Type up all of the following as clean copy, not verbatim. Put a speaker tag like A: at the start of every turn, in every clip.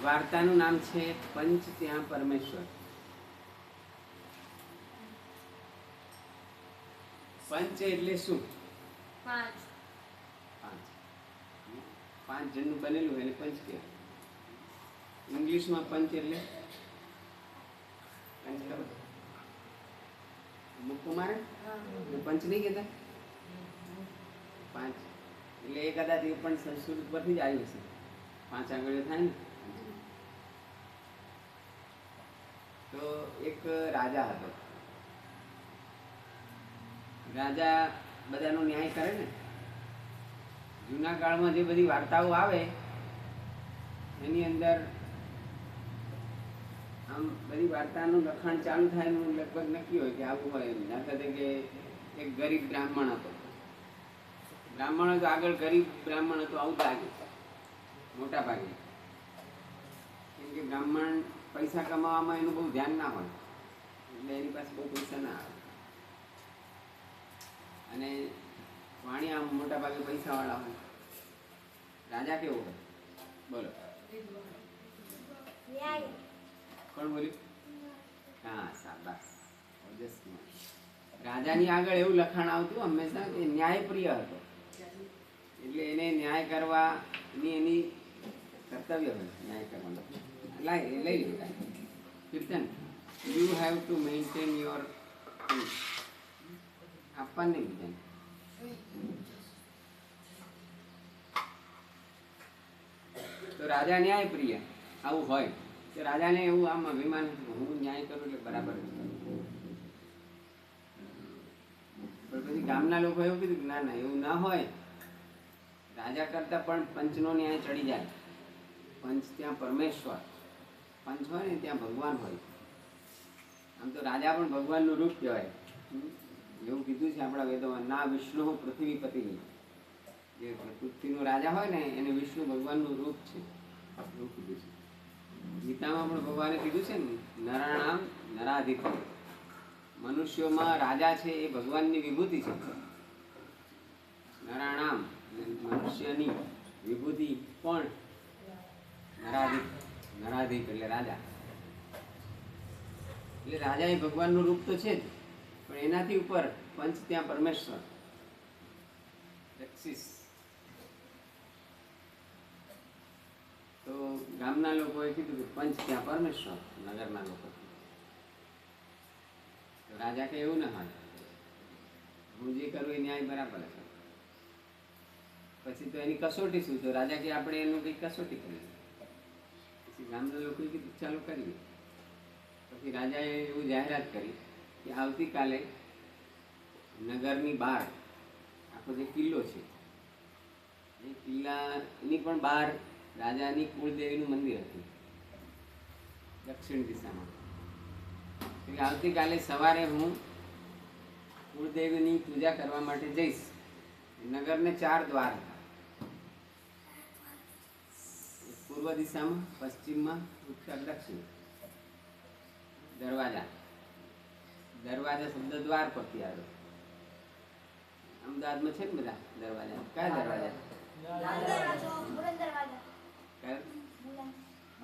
A: વાર્તાનું નામ છે પંચ ત્યાં પરમેશ્વર. પંચ એટલે શું?
B: પાંચ.
A: પાંચ જણનું બનેલું એને પંચ કહેવાય. ઇંગ્લિશમાં પંચ એટલે પંચ ખબર? મુક્કો મારે પંચ નહીં કહેતા. પાંચ એટલે એ કદાચ એ પણ સંસ્કૃત પરથી જ આવ્યું છે. પાંચ આંગળીઓ થાય ને. તો એક રાજા હતો. રાજા બધાનો ન્યાય કરે ને. જૂના કાળમાં જે બધી વાર્તાઓ આવે એની અંદર આમ બધી વાર્તાનું લખાણ ચાલુ થાય એનું લગભગ નક્કી હોય કે આવું હોય. દાખલા તરીકે એક ગરીબ બ્રાહ્મણ હતો. બ્રાહ્મણ હતો આગળ ગરીબ બ્રાહ્મણ હતો આવું લાગે મોટા ભાગે. કેમ કે બ્રાહ્મણ પૈસા કમાવામાં એનું બહુ ધ્યાન ના હોય એટલે એની પાસે બહુ પૈસા ના આવે. અને વાણિયા મોટા ભાગે પૈસાવાળા હોય. રાજા કેવો હોય બોલો? કોણ બોલ્યું? હા શાબાશ. રાજાની આગળ એવું લખાણ આવતું હંમેશા કે ન્યાયપ્રિય હતો. એટલે એને ન્યાય કરવાની એની કર્તવ્ય હોય. ન્યાય કરવાનો લઈ લીધું કીર્તન. You have to maintain your આપવાનું નહીં બીજાને. તો રાજા ન્યાય પ્રિય આવું હોય તો રાજાને એવું આમ અભિમાન હું ન્યાય કરું એટલે બરાબર જ કરું. પણ પછી ગામના લોકો એવું કીધું કે ના ના એવું ના હોય. રાજા કરતા પણ પંચનો ન્યાય ચડી જાય. પંચ ત્યાં પરમેશ્વર. પંચ હોય ને ત્યાં ભગવાન હોય. આમ તો રાજા પણ ભગવાનનું રૂપ કહેવાય. એવું કીધું છે આપણા વેદોમાં. ના વિષ્ણુ પૃથ્વીપતિ. જે પૃથ્વીનો રાજા હોય ને એને વિષ્ણુ ભગવાનનું રૂપ છે એવું કીધું છે. ગીતામાં પણ ભગવાને કીધું છે ને નરાણામ નરાધિપતિ. મનુષ્યોમાં રાજા છે એ ભગવાનની વિભૂતિ છે. નરાણામ મનુષ્યની વિભૂતિ પણ નરાધિપ. નરાધિપ એટલે રાજા. એટલે રાજા એ ભગવાનનું રૂપ તો છે જ પણ એનાથી ઉપર પંચ ત્યાં પરમેશ્વર રક્ષિસ. તો ગામના લોકોએ કીધું કે પંચ ત્યાં પરમેશ્વર. નગરના લોકો રાજા કે એવું ના હોય હું જે કરું એ ન્યાય બરાબર છે. પછી તો એની કસોટી શું? તો રાજા કે આપણે એનું કંઈક કસોટી કરીએ. પછી ગામના લોકોએ કીધું ચાલુ કરીએ. પછી રાજાએ એવું જાહેરાત કરી કે આવતીકાલે નગરની બહાર આખો જે કિલ્લો છે એ કિલ્લાની પણ બહાર રાજાની કુળદેવીનું મંદિર હતું દક્ષિણ દિશામાં. એટલે આવતીકાલે સવારે હું કુળદેવીની પૂજા કરવા માટે જઈશ. નગરને 4 દ્વાર હતા. પૂર્વ દિશામાં, પશ્ચિમમાં, ઉત્તર, દક્ષિણ. દરવાજા. દરવાજા શબ્દ દ્વાર પરથી આવ્યો. અમદાવાદમાં છે ને બધા દરવાજા. કયા દરવાજા?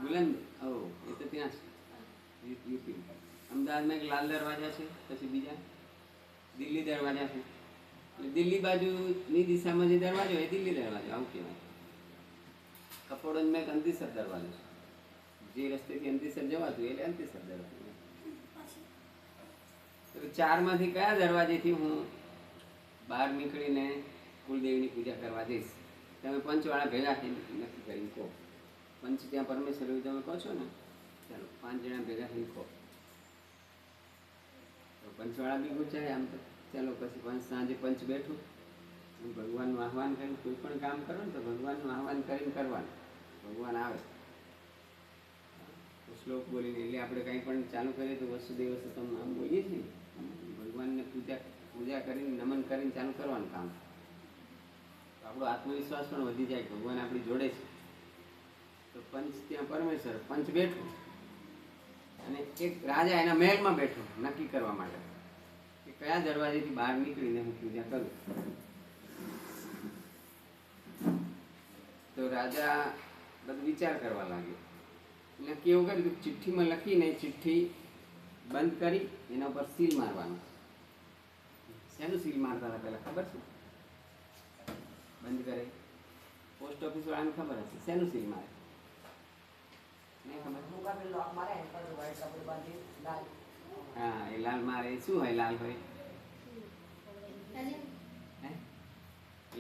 A: બુલંદ. ઓ એ તો ત્યાં છે યુપી. અમદાવાદમાં એક લાલ દરવાજા છે. પછી બીજા દિલ્હી દરવાજા છે. એટલે દિલ્હી બાજુની દિશામાં જે દરવાજો એ દિલ્હી દરવાજો આવું કહેવાય. કપોડંજમાં એક અંતિસર દરવાજો છે. જે રસ્તેથી અંતિસર જવાતું એટલે અંતિસર દરવાજો. તો 4 માંથી કયા દરવાજેથી હું બહાર નીકળીને કુલદેવીની પૂજા કરવા જઈશ? તમે પંચવાળા ભેગા થઈને નક્કી કરીને કહો. પંચ ત્યાં પરમેશ્વર એવું તમે કહો છો ને. ચાલો 5 જણા ભેગા થઈને કહો. તો પંચવાળા બી ગુચાય આમ તો. ચાલો પછી સાંજે પંચ બેઠું ભગવાનનું આહવાન કરીને કોઈ પણ કામ કરો ને તો ભગવાનનું આહવાન કરીને કરવાનું. ભગવાન આવે તો શ્લોક બોલીને. એટલે આપણે કંઈ પણ ચાલુ કરીએ તો વસુદેવ સતમ આમ બોલીએ છીએ. ભગવાનને પૂજા કરીને નમન કરીને ચાલુ કરવાનું કામ. તો આપણો આત્મવિશ્વાસ પણ વધી જાય. ભગવાન આપણી જોડે છે. તો પંચ ત્યાં પરમેશ્વર. પંચ બેઠું અને એક રાજા એના મહેલમાં બેઠો નક્કી કરવા માટે કે કયા દરવાજેથી બહાર નીકળીને હું પૂજા કરું. તો રાજા બધું વિચાર કરવા લાગ્યો નક્કી એવું કર્યું કે ચિઠ્ઠીમાં લખીને ચિઠ્ઠી બંધ કરી એના ઉપર સીલ મારવાનું. શેનું સીલ મારતા હતા પહેલાં ખબર છે? બંધ કરે પોસ્ટ ઓફિસ વાળાને ખબર હશે શેનું સીલ મારે? નહીં ખબર? હા એ લાલ મારે. શું હોય લાલ હોય?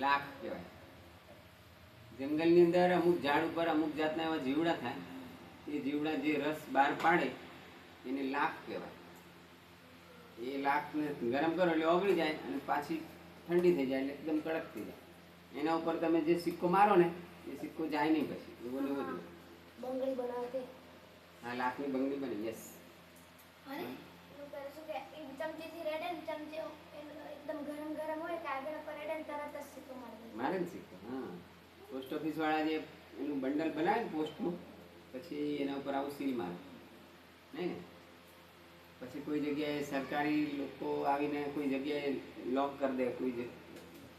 A: લાખ કહેવાય. જંગલની અંદર અમુક ઝાડ ઉપર અમુક જાતના એવા જીવડા થાય. એ જીવડા જે રસ બહાર પાડે એને લાખ કહેવાય. એ લાખને ગરમ કરો એટલે ઓગળી જાય અને પાછી ઠંડી થઈ જાય એટલે એકદમ કડક થઈ જાય. એના ઉપર તમે જે સિક્કો મારો ને એ સિક્કો જાય નહીં પછી એવો ને એવો જ.
B: બંગડી બનાવતે.
A: હા લાખની બંગડી બની. યસ.
B: અને શું કરે છે કે એ ચમચીથી રેડે ને ચમચી એકદમ ગરમ ગરમ હોય કે આગળ પર રેડે ને તરત જ સિક્કો મારી દે.
A: મારે ને સિક્કો. હા પોસ્ટ ઓફિસ વાળા જે એનું બંડલ બનાવે ને પોસ્ટનું પછી એના ઉપર આવું સીલ મારે નહીં ને. પછી કોઈ જગ્યાએ સરકારી લોકો આવીને કોઈ જગ્યાએ લોક કરી દે, કોઈ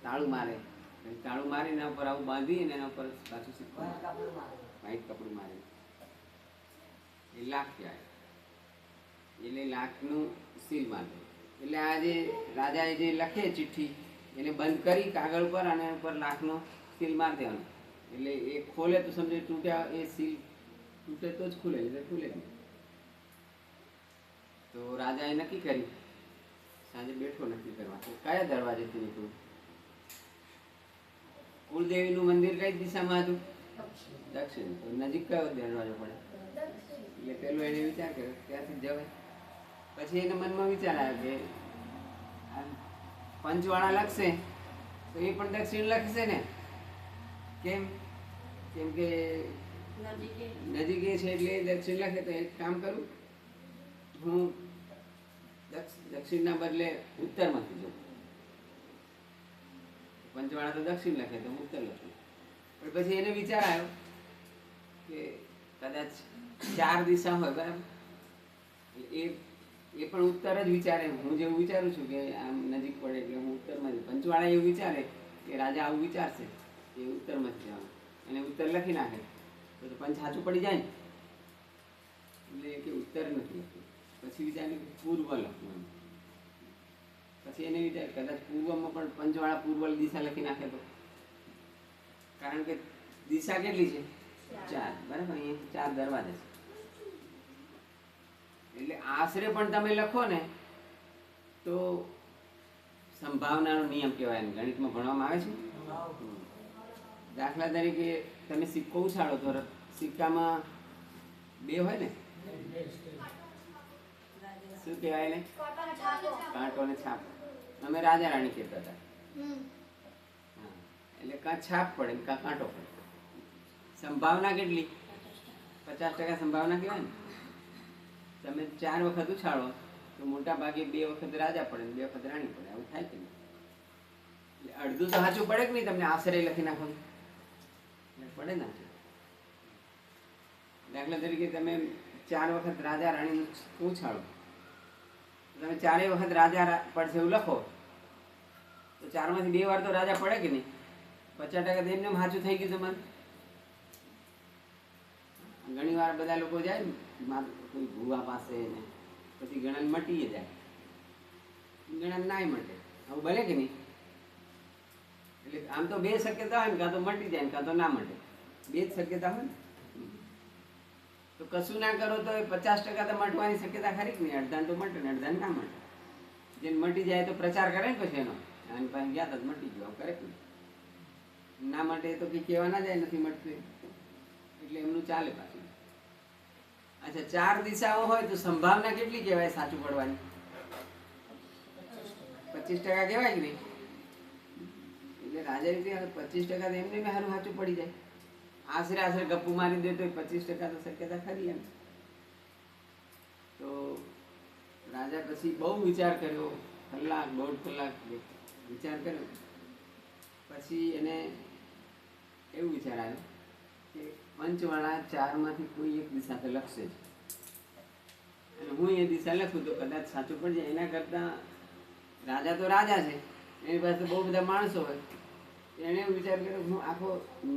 A: તાળું મારે. તાળું મારીને એના ઉપર આવું બાંધી અને એના ઉપર પાછું સિક્કો વ્હાઈટ કપડું મારે. એ લાખ કહેવાય. એટલે લાખનું સીલ મારે. એટલે આ જે રાજાએ જે લખે ચિઠ્ઠી એને બંધ કરી કાગળ પર અને ઉપર લાખનો સીલ મારી દેવાનો. એટલે એ ખોલે તો સમજો તૂટ્યા. એ સીલ તૂટે તો જ ખુલે, એટલે ખુલે નહીં. તો રાજાએ નક્કી કર્યું સાંજે બેઠો નક્કી કરવા તો કયા દરવાજેથી નીકળું. કુળદેવીનું મંદિર કઈ દિશામાં હતું? દક્ષિણ. તો નજીક કયો દરવાજો પડે? એટલે પેલો એને વિચાર કર્યો ત્યાંથી જવાય. પછી એને મનમાં વિચાર આવ્યો કે પંચવાળા લખશે તો એ પણ દક્ષિણ લખશે ને. કેમ? કેમ કે નજીક છે એટલે દક્ષિણ લખે. તો એક કામ કરું, હું દક્ષિણના બદલે ઉત્તરમાંથી જોઉં. પંચવાળા તો દક્ષિણ લખે તો હું ઉત્તર લખું. પણ પછી એને વિચાર આવ્યો કે કદાચ 4 દિશા હોય બરાબર, એ પણ ઉત્તર જ વિચારે. હું જેવું વિચારું છું કે આમ નજીક પડે એટલે હું ઉત્તરમાં જ. પંચવાળા એવું વિચારે કે રાજા આવું વિચારશે એ ઉત્તરમાંથી જવાનું. એને ઉત્તર લખી નાખે તો પંચ સાચું પડી જાય ને. એટલે કે ઉત્તર નથી લખ્યું. પછી વિચાર્યું કે પૂર્વ લખવું. પછી એને વિચાર કદાચ પૂર્વમાં પણ પંચવાળા પૂર્વ દિશા લખી નાખે તો. કારણ કે દિશા કેટલી છે? 4 બરાબર. અહીંયા 4 દરવાજા છે. એટલે આશરે પણ તમે લખો ને તો સંભાવનાનો નિયમ કહેવાય. ગણિતમાં ભણવામાં આવે છે. દાખલા તરીકે તમે સિક્કો ઉછાળો તો સિક્કામાં 2 હોય ને, શું કહેવાય ને? કાંટો ને છાપ. અમે રાજા રાણી કહેતા હતા. હા એટલે કાં છાપ પડે કાં કાંટો પડે. સંભાવના કેટલી? 50% સંભાવના કહેવાય ને. તમે 4 વખત ઉછાળો તો મોટા ભાગે 2 વખત રાજા પડે ને 2 વખત રાણી પડે. આવું થાય કે નહીં? એટલે અડધું તો સાચું પડે કે નહીં? તમને આશરે લખી નાખો પડે ને. દાખલા તરીકે તમે 4 વખત રાજા રાણી ઉછાળો, તમે 4 વખત રાજા પડશે એવું લખો તો 4માંથી 2 વાર તો રાજા પડે કે નહીં? 50% એમને સાચું થઈ ગયું તમારે. ઘણી વાર બધા લોકો જાય ને કોઈ ભૂવા પાસે ને પછી ગણન મટી જાય, ગણન નાય મટે. આવું બને કે નહીં? એટલે આમ તો 2 શક્યતા હોય ને, કાં તો મટી જાય ને કાં તો ના મટે. 2 જ શક્યતા હોય ને. તો કશું ના કરો તો 50% તો મટવાની શક્યતા ખરી કે નહીં? અડધાને તો મટે ને અડધાને ના મટે. જેને મટી જાય તો પ્રચાર કરે ને પછી એનો આની પાસે ગયા તો મટી ગયો કરે કે ના મટે તો કંઈ કહેવા ના જાય નથી મટતું એટલે એમનું ચાલે પાછું. અચ્છા 4 દિશાઓ હોય તો સંભાવના કેટલી કહેવાય સાચું પડવાની? 25% કહેવાય કે નહીં? એટલે રાજા રીતે 25% તો એમને સારું સાચું પડી જાય. આશરે ગપ્પુ મારી દે તો 25% તો શક્યતા ખરી એમ. તો રાજા પછી બહુ વિચાર કર્યો, કલાક 1.5 કલાક વિચાર કર્યો. પછી એને એવું વિચાર આવ્યો કે પંચવાળા 4માંથી કોઈ એક દિશા તો લખશે જ, અને હું એ દિશા લખું તો કદાચ સાચું પડી જાય. એના કરતાં રાજા તો રાજા છે, એની પાસે બહુ બધા માણસો હોય. એણે વિચાર કર્યો હું આખો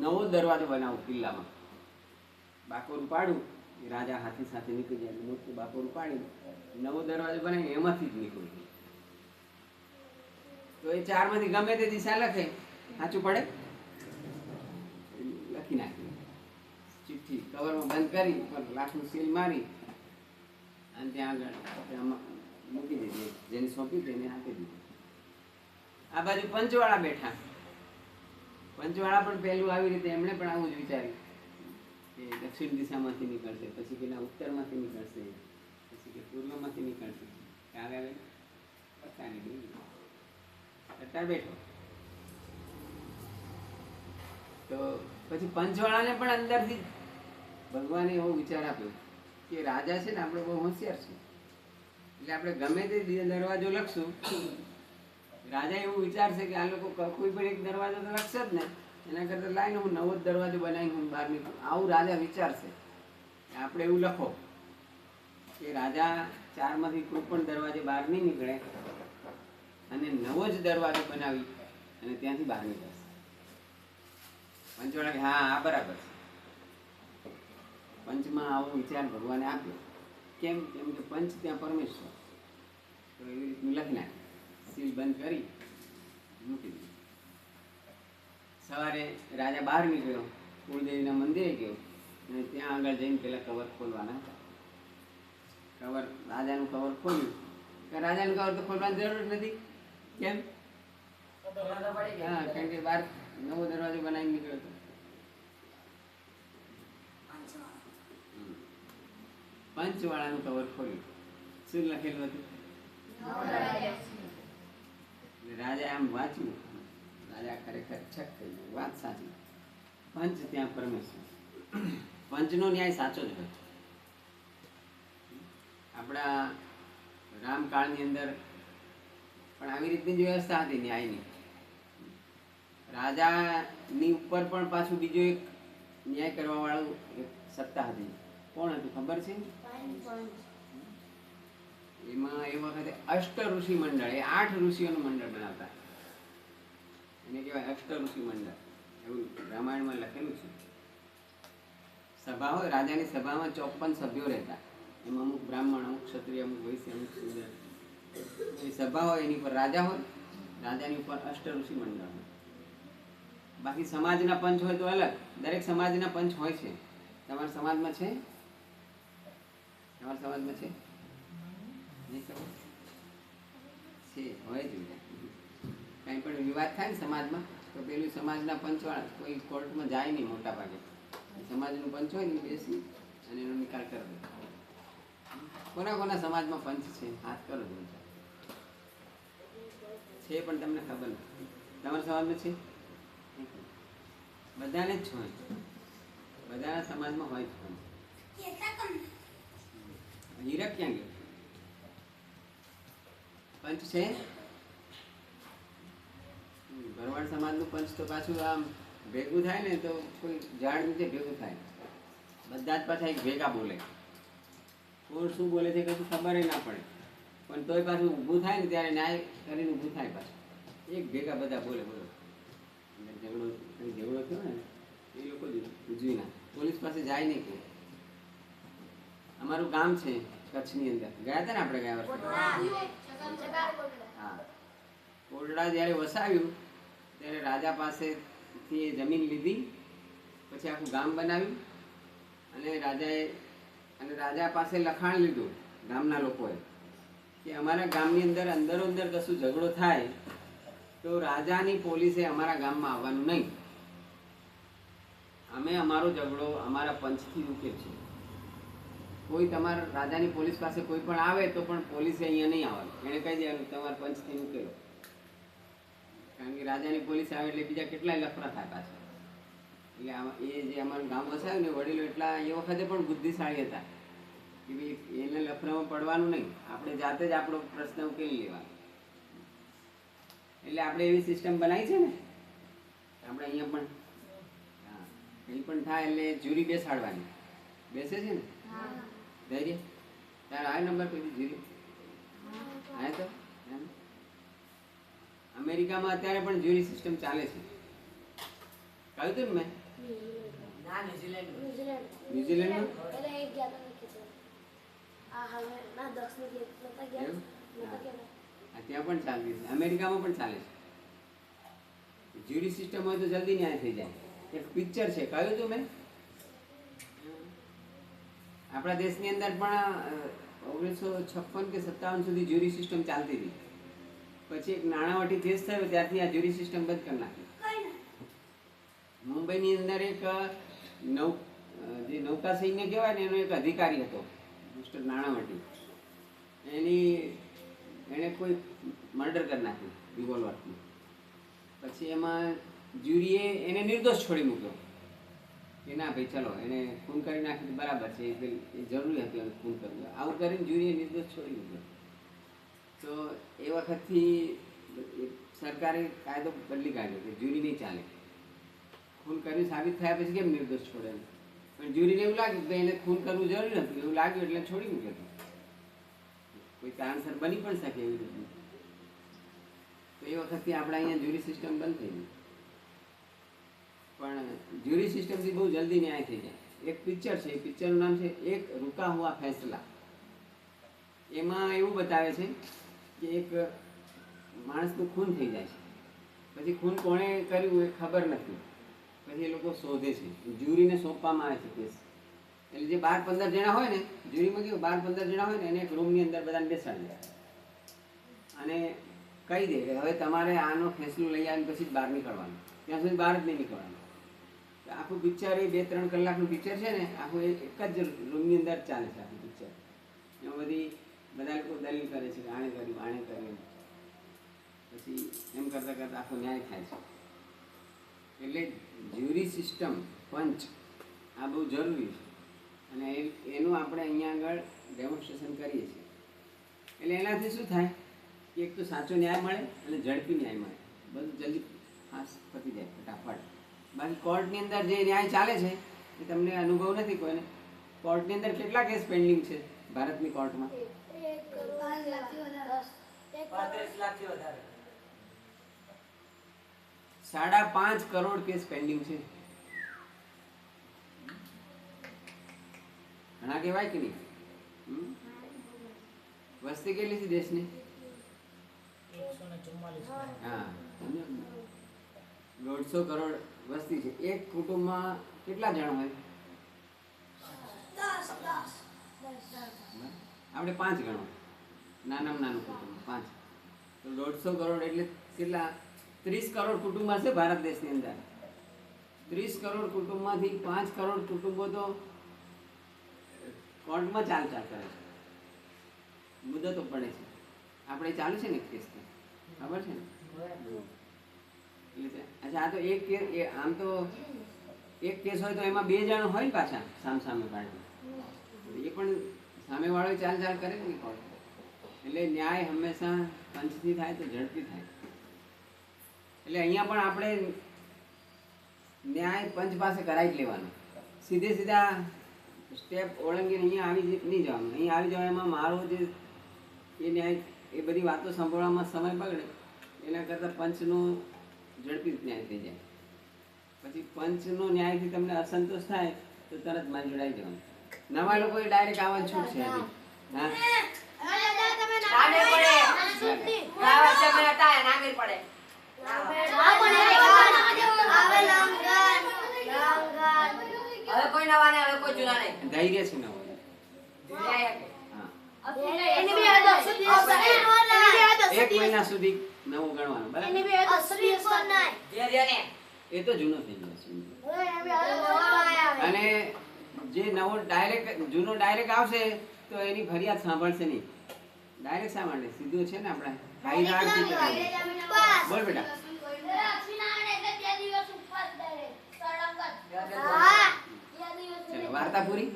A: નવો દરવાજો બનાવું કિલ્લામાં, બાકોરું પાડું રાજા હાથી સાથે નીકળી જાય એટલે મોટું બાપોરું પાડી નવો દરવાજો બનાવીને એમાંથી જ નીકળી જાય. તો એ ચારમાંથી ગમે તે દિશા લખે સાચું પડે લખી નાખી ચિઠ્ઠી કવરમાં બંધ કરી ઉપર લાખનું સીલ મારી અને ત્યાં આગળ મૂકી દીધી. જેને સોંપી તેને આપી દીધી. આ બાજુ પંચવાળા બેઠા. પંચવાળા પણ પહેલું આવી રીતે એમણે પણ આવું જ વિચાર્યું કે દક્ષિણ દિશામાંથી નીકળશે, પછી કે ના ઉત્તરમાંથી નીકળશે, પછી કે પૂર્વમાંથી નીકળશે. કાલે આવે પત્તાની ડૂબી અત્યારે બેઠો. તો પછી પંચવાળાને પણ અંદરથી ભગવાને એવો વિચાર આપ્યો કે રાજા છે ને આપણે બહુ હોશિયાર છે, એટલે આપણે ગમે તે દરવાજો લખશું રાજા એવું વિચારશે કે આ લોકો કોઈ પણ એક દરવાજો તો લખશે જ ને, એના કરતાં લાઈને હું નવો જ દરવાજો બનાવીને હું બહાર નીકળું. આવું રાજા વિચારશે. આપણે એવું લખો કે રાજા ચારમાંથી કોઈ પણ દરવાજે બહાર નહીં નીકળે અને નવો જ દરવાજો બનાવી અને ત્યાંથી બહાર નીકળશે. પંચવાળા કે હા આ બરાબર છે. પંચમાં આવો વિચાર ભગવાને આપ્યો. કેમ? કેમ કે પંચ ત્યાં પરમેશ્વર. તો એવી રીતનું લખી નાખે, સીલ બંધ કરી મૂકી દીધું. સવારે રાજા બહાર નીકળ્યો, કુળદેવીના મંદિરે ગયો અને ત્યાં આગળ જઈને પેલા કવર ખોલવાના હતા. કવર રાજાનું કવર ખોલ્યું કે રાજાનું કવર તો ખોલવાની જરૂર નથી. કેમ? હા, કારણ કે બહાર નવો દરવાજો બનાવી નીકળ્યો હતો. પંચવાળાનું કવર ખોલ્યું. શું લખેલું હતું? રાજા આમ વાંચ્યું. રાજા ખરેખર છક થઈ ગયો. વાત સાચી. પંચ ત્યાં પરમેશ્વર. પંચનો ન્યાય સાચો જ હોય. આપણા રામકાળની અંદર પણ આવી રીતની જ વ્યવસ્થા હતી ન્યાયની. રાજાની ઉપર પણ પાછું બીજો એક ન્યાય કરવા વાળું એક સત્તા હતી. કોણ હતું ખબર છે? એમાં એ વખતે અષ્ટ ઋષિ મંડળ, એ 8 ઋષિઓનું મંડળ બનાવતા. એને કહેવાય અષ્ટ ઋષિ મંડળ. એવું રામાયણમાં લખેલું છે. સભા હોય, રાજાની સભામાં 54 સભ્યો રહેતા. એમાં અમુક બ્રાહ્મણ, અમુક ક્ષત્રિય, અમુક વૈશ્ય, અમુક શૂદ્ર. એ સભા હોય એની પર રાજા હોય, રાજાની ઉપર અષ્ટ ઋષિ મંડળ હોય. બાકી સમાજના પંચ હોય તો અલગ. દરેક સમાજના પંચ હોય છે. તમારા સમાજમાં છે? તમારા સમાજમાં છે? નહીં ખબર છે? હોય જ ને. કંઈ પણ વિવાદ થાય ને સમાજમાં તો પેલું સમાજના પંચવાળા કોઈ કોર્ટમાં જાય નહીં મોટા ભાગે. સમાજનું પંચ હોય ને બેસી અને એનો નિકાલ કરી દે. કોના કોના સમાજમાં પંચ છે? હાથ કરો દો છે પણ તમને ખબર નથી. તમારા સમાજમાં છે? બધાને જ હોય. બધાના સમાજમાં હોય જ પંચ. હીરક ક્યાં ગયો? પંચ છે? ભરવાડ સમાજનું પંચ તો પાછું આમ ભેગું થાય ને તો કોઈ ઝાડ નીચે ભેગું થાય. બધા જ પાછા એક ભેગા બોલે. કોણ શું બોલે છે કશું ખબર ના પડે, પણ તોય પાછું ઊભું થાય ને ત્યારે ન્યાય કરીને ઊભું થાય. પાછું એક ભેગા બધા બોલે. બોલો ઝઘડો થયો ને એ લોકો જ ઉજવી ના. પોલીસ પાસે જાય નહીં કોઈ. અમારું ગામ છે કચ્છની અંદર. ગયા હતા ને આપણે ગયા વર્ષે? હા. કોટડા જ્યારે વસાવ્યું ત્યારે રાજા પાસેથી એ જમીન લીધી, પછી આખું ગામ બનાવ્યું અને રાજા પાસે લખાણ લીધું ગામના લોકોએ કે અમારા ગામની અંદર અંદરો અંદર કશું ઝઘડો થાય તો રાજાની પોલીસે અમારા ગામમાં આવવાનું નહીં. અમે અમારો ઝઘડો અમારા પંચથી ઉકેલ છે. કોઈ તમારા રાજાની પોલીસ પાસે કોઈ પણ આવે તો પણ પોલીસે અહીંયા નહીં આવવાનું. એણે કહી દેવાનું તમારા પંચથી ઉકેલો. કારણ કે રાજાની પોલીસ આવે એટલે બીજા કેટલાય લફડા થાય પાછા. એટલે એ જે અમારું ગામ વસાવ્યું ને વડીલો એટલા એ વખતે પણ બુદ્ધિશાળી હતા કે ભાઈ એને લફડામાં પડવાનું નહીં, આપણે જાતે જ આપણો પ્રશ્ન ઉકેલી લેવાનો. એટલે આપણે એવી સિસ્ટમ બનાવી છે ને આપણે અહીંયા પણ. હા, કંઈ પણ થાય એટલે જ્યુરી બેસાડવાની. બેસે છે ને ધૈર્ય? તારે આ નંબર કોઈ જ્યુરી હા તો અમેરિકામાં અત્યારે પણ જ્યુરી સિસ્ટમ ચાલે છે. કહ્યું હતું ને મેં? ન્યુઝીલેન્ડમાં
B: એટલે એક ગયા હતા નીકળી. આ હવે ના 10 ની એક નતા ગયા.
A: એવું?
B: નતા ગયા.
A: આ ત્યાં પણ ચાલતી છે, અમેરિકામાં પણ ચાલે છે. જ્યુરી સિસ્ટમ હોય તો જલ્દી ન્યાય થઈ જાય. એક પિક્ચર છે, કહ્યું હતું મેં, આપણા દેશની અંદર પણ 1956 કે 57 સુધી જ્યુરી સિસ્ટમ ચાલતી હતી. પછી એક નાણાવટી કેસ થયો, ત્યારથી આ જ્યુરી સિસ્ટમ બંધ કરી નાખી. મુંબઈની અંદર એક જે નૌકા સૈન્ય કહેવાય ને, એનો એક અધિકારી હતો, મિસ્ટર નાણાવટી. એણે કોઈ મર્ડર કરી નાખ્યું રિવોલ્વરથી. પછી એમાં જ્યુરીએ એને નિર્દોષ છોડી મૂક્યો કે ના ભાઈ ચલો, એને ખૂન કરી નાખ્યું બરાબર છે, એ જરૂરી હતું એને ખૂન કરવું. આવું કરીને જ્યુરીએ નિર્દોષ છોડી મૂક્યો. તો એ વખતથી સરકારે કાયદો બદલી કાઢ્યો કે જ્યુરી નહીં ચાલે. ખૂન કર્યું સાબિત થયા પછી કેમ નિર્દોષ છોડે? પણ જ્યુરીને એવું લાગ્યું કે એને ખૂન કરવું જરૂરી હતું, એવું લાગ્યું એટલે છોડી મૂક્યો. કોઈ કારણસર બની પણ શકે એવી રીતનું. તો એ વખતથી આપણે અહીંયા જ્યુરી સિસ્ટમ બંધ થઈ ગઈ. પણ જ્યુરી સિસ્ટમથી બહુ જલ્દી ન્યાય થઈ જાય. એક પિક્ચર છે, એ પિક્ચરનું નામ છે એક રૂકા હુઆ ફૈસલા. એમાં એવું બતાવે છે કે એક માણસનું ખૂન થઈ જાય છે, પછી ખૂન કોણે કર્યું એ ખબર નથી. પછી એ લોકો શોધે છે, જ્યુરીને સોંપવામાં આવે છે કેસ. એટલે જે 12-15 જણા હોય ને, જ્યુરીમાં કેવું 12-15 જણા હોય ને, એને એક રૂમની અંદર બધાને બેસાડી દે અને કહી દે કે હવે તમારે આનો ફેસલો લઈ આવીને પછી જ બહાર નીકળવાનું, ત્યાં સુધી બહાર જ નહીં નીકળવાનું. આખું પિક્ચર એ 2-3 કલાકનું પિક્ચર છે ને, આખું એક જ રૂમની અંદર ચાલે છે આખું પિક્ચર. એમાં બધા લોકો દલીલ કરે છે કે આણે કર્યું. પછી એમ કરતાં કરતાં આખો ન્યાય થાય છે. એટલે જ્યુરી સિસ્ટમ, પંચ, આ બહુ જરૂરી છે. અને એનું આપણે અહીંયા આગળ ડેમોન્સ્ટ્રેશન કરીએ છીએ. એટલે એનાથી શું થાય કે એક તો સાચો ન્યાય મળે અને ઝડપી ન્યાય મળે. બધું જલ્દી ફાસ પતી જાય ફટાફટ. બાકી કોર્ટની અંદર જે ન્યાય ચાલે છે એ તમને અનુભવ નથી કોઈને. કોર્ટની અંદર કેટલા કેસ પેન્ડિંગ છે ભારતની કોર્ટમાં? 5.5 કરોડ કેસ પેન્ડિંગ છે. ઘણા કહેવાય કે નહીં? વસ્તી કેટલી છે દેશની? હા, 150 કરોડ વસ્તી છે. એક કુટુંબમાં કેટલા જણ હોય? 10. આપણે 5 ગણો, નાનામાં નાનું કુટુંબ 5. તો 150 કરોડ એટલે કેટલા? 30 કરોડ કુટુંબ હશે ભારત દેશની અંદર. 30 કરોડ કુટુંબમાંથી 5 કરોડ કુટુંબો તો કોર્ટમાં ચાલ કરે છે, મુદતો પડે છે. આપણે ચાલુ છે ને કેસ, ખબર છે ને? એટલે અચ્છા, આ તો એક કેસ, આમ તો એક કેસ હોય તો એમાં 2 જણ હોય ને પાછા સામે પાર્ટી, એ પણ સામેવાળો ચાલ કરે ને કોર્ટ. એટલે ન્યાય હંમેશા પંચથી થાય તો ઝડપી થાય. એટલે અહીંયા પણ આપણે ન્યાય પંચ પાસે કરાવી જ લેવાનો. સીધા સ્ટેપ ઓળંગીને અહીંયા આવી નહીં જવાનું. અહીંયા આવી જવા એમાં મારો જે એ ન્યાય, એ બધી વાતો સાંભળવામાં સમય બગડે, એના કરતાં પંચનો ઝડપી ન્યાય થઈ જાય. પછી પંચનો ન્યાયથી તમને અસંતોષ થાય તો તરત મારી જોડાઈ જવાનું. નવા લોકો ડાયરેક્ટ આવવાની છૂટ છે. હા, ધૈર્ય છે નવો. એક મહિના સુધી નવું ગણવાનું, બરાબર? એ તો જૂનો થઈ ગયો છે. અને જે નવો જૂનો ડાયરેક્ટ આવશે તો એની ફરિયાદ સાંભળશે નહીં. ડાયરેક્ટ શા માટે? સીધું છે ને આપણે બોલ બેટા. ચલો, વાર્તા પૂરી.